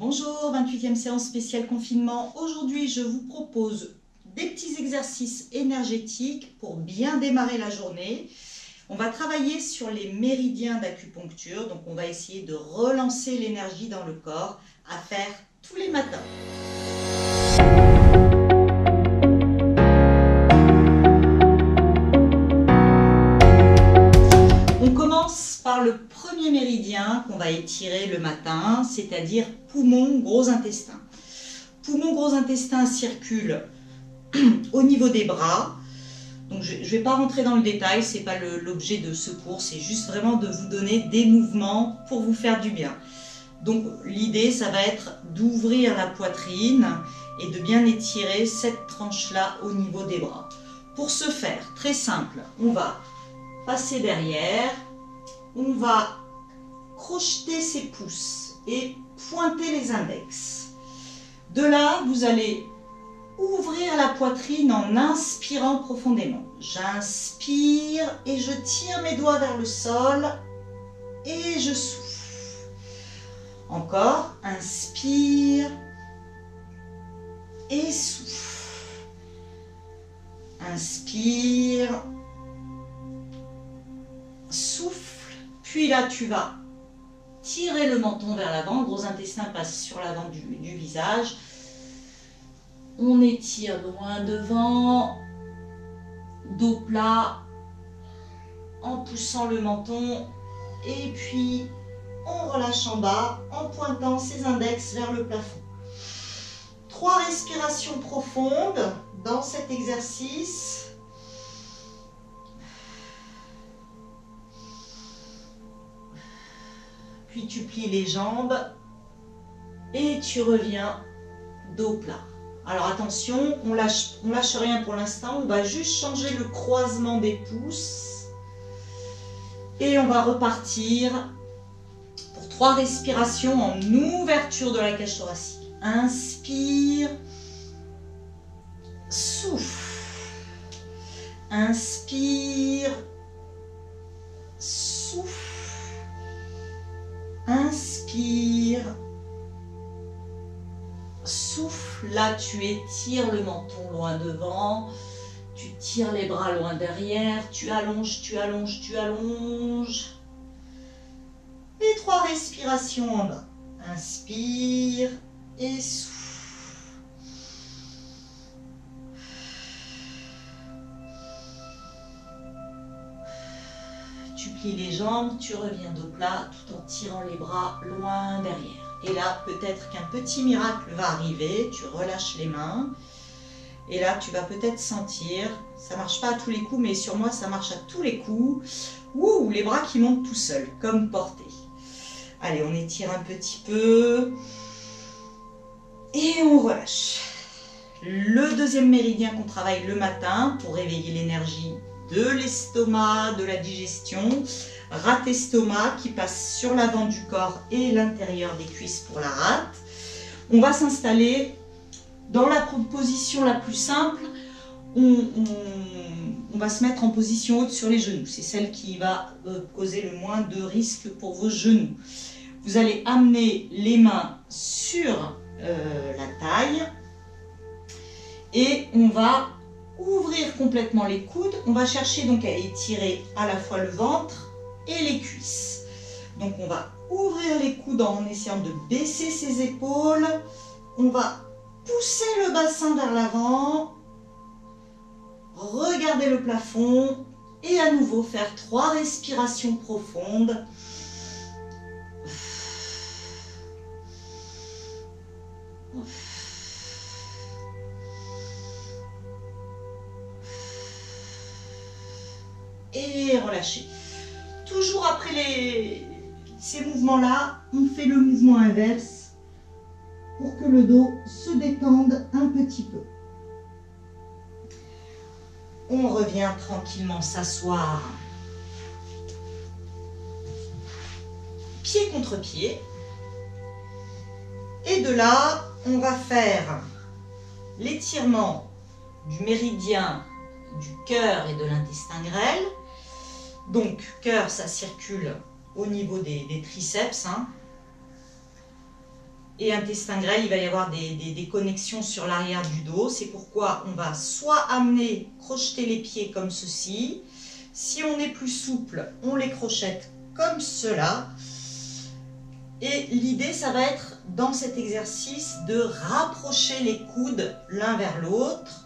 Bonjour, 28e séance spéciale confinement. Aujourd'hui, je vous propose des petits exercices énergétiques pour bien démarrer la journée. On va travailler sur les méridiens d'acupuncture, donc on va essayer de relancer l'énergie dans le corps à faire tous les matins. On commence par le premier méridien qu'on va étirer le matin, c'est-à-dire poumon, gros intestin. Poumon, gros intestin circule au niveau des bras. Donc je ne vais pas rentrer dans le détail, ce n'est pas l'objet de ce cours, c'est juste vraiment de vous donner des mouvements pour vous faire du bien. Donc l'idée, ça va être d'ouvrir la poitrine et de bien étirer cette tranche-là au niveau des bras. Pour ce faire, très simple, on va passer derrière, on va crocheter ses pouces et pointer les index. De là, vous allez ouvrir la poitrine en inspirant profondément. J'inspire et je tire mes doigts vers le sol et je souffle. Encore, inspire et souffle. Inspire, souffle, puis là tu vas tirer le menton vers l'avant, le gros intestin passe sur l'avant du visage. On étire loin devant, dos plat, en poussant le menton et puis on relâche en bas en pointant ses index vers le plafond. 3 respirations profondes dans cet exercice. Puis tu plies les jambes et tu reviens dos plat. Alors attention, on lâche rien pour l'instant, on va juste changer le croisement des pouces. Et on va repartir pour 3 respirations en ouverture de la cage thoracique. Inspire, souffle. Inspire, souffle. Inspire, souffle. Là, tu étires le menton loin devant, tu tires les bras loin derrière, tu allonges, tu allonges, tu allonges. Et 3 respirations en bas. Inspire et souffle. Tu plies les jambes, tu reviens dos plat tout en tirant les bras loin derrière. Et là, peut-être qu'un petit miracle va arriver, tu relâches les mains. Et là, tu vas peut-être sentir, ça ne marche pas à tous les coups, mais sur moi, ça marche à tous les coups. Ouh, les bras qui montent tout seuls, comme portés. Allez, on étire un petit peu. Et on relâche. Le deuxième méridien qu'on travaille le matin pour réveiller l'énergie de l'estomac, de la digestion, rate estomac qui passe sur l'avant du corps et l'intérieur des cuisses pour la rate. On va s'installer dans la position la plus simple. On va se mettre en position haute sur les genoux. C'est celle qui va causer le moins de risque pour vos genoux. Vous allez amener les mains sur la taille et on va ouvrir complètement les coudes. On va chercher donc à étirer à la fois le ventre et les cuisses. Donc on va ouvrir les coudes en essayant de baisser ses épaules. On va pousser le bassin vers l'avant. Regardez le plafond et à nouveau faire 3 respirations profondes. Et relâchez. Toujours après ces mouvements-là, on fait le mouvement inverse pour que le dos se détende un petit peu. On revient tranquillement s'asseoir. Pied contre pied. Et de là, on va faire l'étirement du méridien du cœur et de l'intestin grêle. Donc, cœur, ça circule au niveau des triceps. et intestin grêle, il va y avoir des connexions sur l'arrière du dos. C'est pourquoi on va soit amener, crocheter les pieds comme ceci. Si on est plus souple, on les crochette comme cela. Et l'idée, ça va être dans cet exercice de rapprocher les coudes l'un vers l'autre.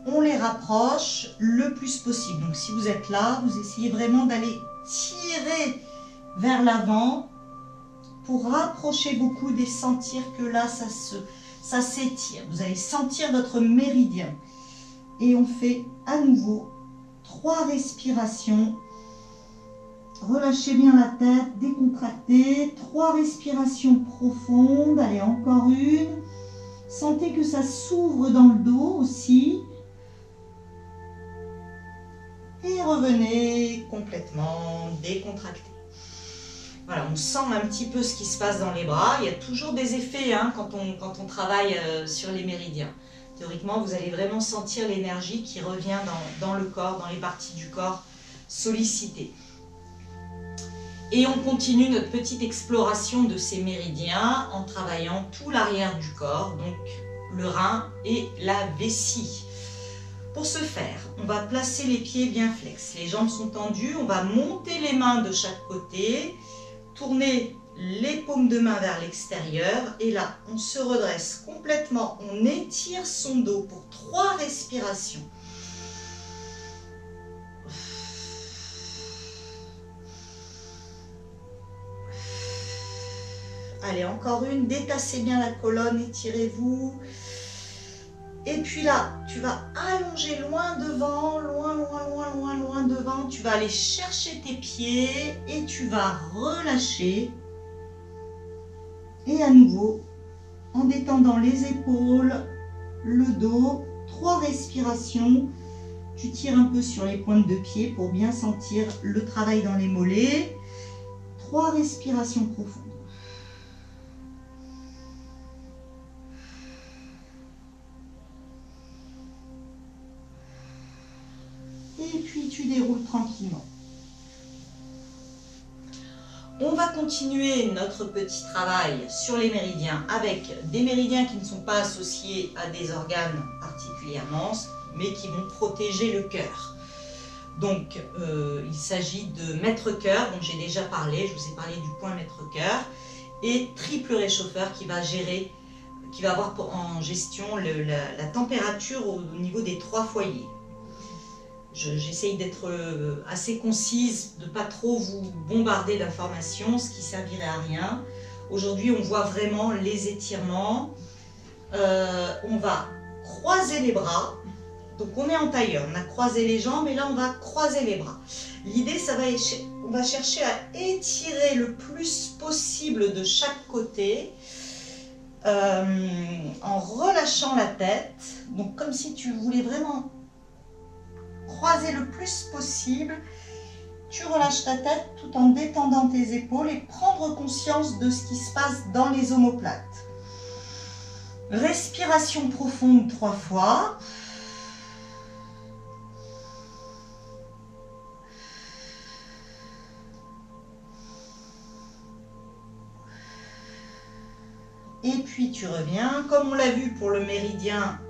On les rapproche le plus possible. Donc si vous êtes là, vous essayez vraiment d'aller tirer vers l'avant pour rapprocher vos coudes et sentir que là, ça s'étire. Vous allez sentir votre méridien. Et on fait à nouveau 3 respirations. Relâchez bien la tête, décontractez. 3 respirations profondes. Allez, encore une. Sentez que ça s'ouvre dans le dos aussi. Et revenez complètement décontracté. Voilà, on sent un petit peu ce qui se passe dans les bras. Il y a toujours des effets hein, quand on travaille sur les méridiens. Théoriquement, vous allez vraiment sentir l'énergie qui revient dans le corps, dans les parties du corps sollicitées. Et on continue notre petite exploration de ces méridiens en travaillant tout l'arrière du corps, donc le rein et la vessie. Pour ce faire, on va placer les pieds bien flex. Les jambes sont tendues, on va monter les mains de chaque côté, tourner les paumes de main vers l'extérieur et là, on se redresse complètement, on étire son dos pour 3 respirations. Allez, encore une, détassez bien la colonne, étirez-vous. Et puis là, tu vas allonger loin devant, loin devant. Tu vas aller chercher tes pieds et tu vas relâcher. Et à nouveau, en détendant les épaules, le dos, 3 respirations. Tu tires un peu sur les pointes de pied pour bien sentir le travail dans les mollets. 3 respirations profondes. Et puis tu déroules tranquillement. On va continuer notre petit travail sur les méridiens avec des méridiens qui ne sont pas associés à des organes particulièrement, mais qui vont protéger le cœur. Donc il s'agit de maître-cœur, dont j'ai déjà parlé, je vous ai parlé du point maître-cœur, et triple réchauffeur qui va gérer, qui va avoir en gestion la température au niveau des 3 foyers. J'essaye d'être assez concise, de ne pas trop vous bombarder d'informations, ce qui servirait à rien. Aujourd'hui, on voit vraiment les étirements. On va croiser les bras. Donc, on est en tailleur. On a croisé les jambes et là, on va croiser les bras. L'idée, on va chercher à étirer le plus possible de chaque côté en relâchant la tête. Donc, comme si tu voulais vraiment croiser le plus possible, tu relâches ta tête tout en détendant tes épaules et prendre conscience de ce qui se passe dans les omoplates. Respiration profonde 3 fois. Et puis tu reviens, comme on l'a vu pour le méridien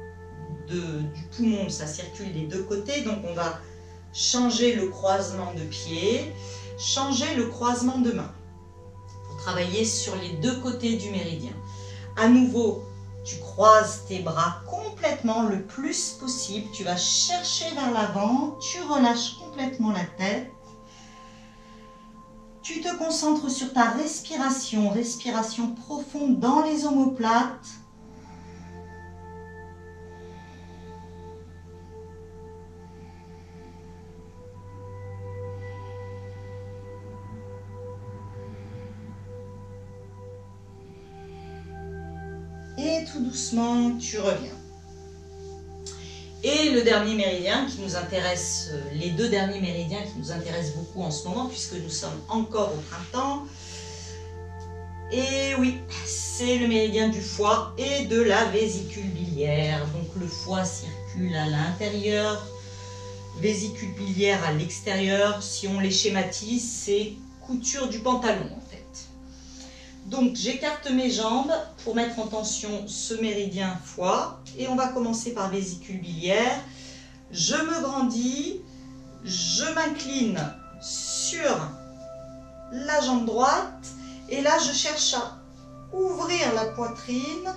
du poumon, ça circule des 2 côtés, donc on va changer le croisement de pieds, changer le croisement de mains pour travailler sur les 2 côtés du méridien. À nouveau, tu croises tes bras complètement le plus possible, tu vas chercher vers l'avant, tu relâches complètement la tête, tu te concentres sur ta respiration, respiration profonde dans les omoplates. Et tout doucement, tu reviens. Et le dernier méridien qui nous intéresse, les 2 derniers méridiens qui nous intéressent beaucoup en ce moment, puisque nous sommes encore au printemps. Et oui, c'est le méridien du foie et de la vésicule biliaire. Donc le foie circule à l'intérieur, vésicule biliaire à l'extérieur. Si on les schématise, c'est couture du pantalon en fait. Donc j'écarte mes jambes pour mettre en tension ce méridien foie et on va commencer par vésicule biliaire. Je me grandis, je m'incline sur la jambe droite et là je cherche à ouvrir la poitrine.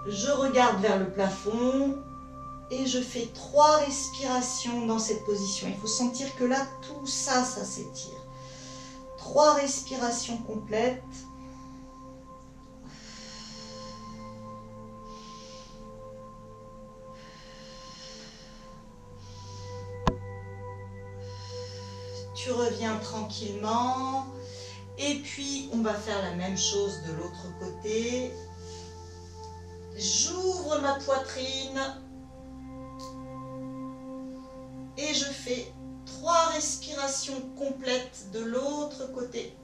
Je regarde vers le plafond et je fais 3 respirations dans cette position. Il faut sentir que là tout ça s'étire. 3 respirations complètes. Tu reviens tranquillement. Et puis, on va faire la même chose de l'autre côté. J'ouvre ma poitrine. Et je fais 3 respirations complètes de l'autre côté.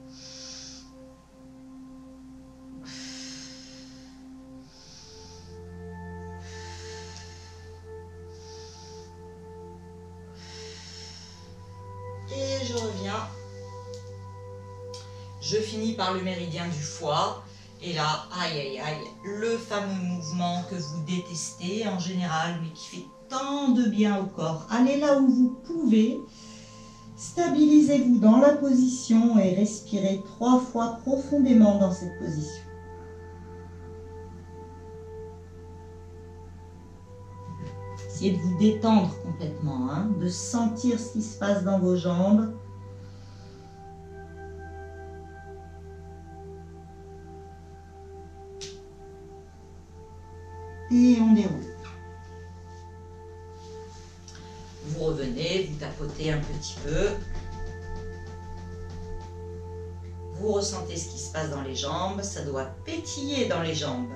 Et je reviens. Je finis par le méridien du foie. Et là, aïe aïe aïe, le fameux mouvement que vous détestez en général, mais qui fait tant de bien au corps. Allez là où vous pouvez. Stabilisez-vous dans la position et respirez 3 fois profondément dans cette position. Essayez de vous détendre complètement, hein, de sentir ce qui se passe dans vos jambes. Et on déroule. Vous revenez, vous tapotez un petit peu. Vous ressentez ce qui se passe dans les jambes. Ça doit pétiller dans les jambes.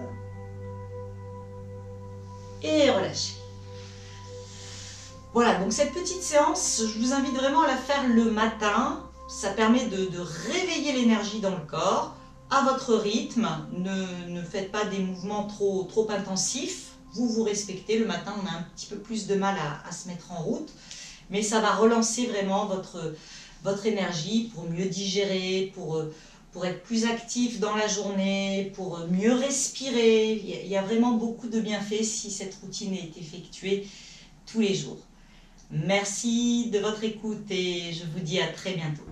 Et relâchez. Voilà, donc cette petite séance, je vous invite vraiment à la faire le matin. Ça permet de réveiller l'énergie dans le corps à votre rythme. Ne faites pas des mouvements trop intensifs. Vous respectez. Le matin, on a un petit peu plus de mal à se mettre en route. Mais ça va relancer vraiment votre énergie pour mieux digérer, pour être plus actif dans la journée, pour mieux respirer. Il y a vraiment beaucoup de bienfaits si cette routine est effectuée tous les jours. Merci de votre écoute et je vous dis à très bientôt.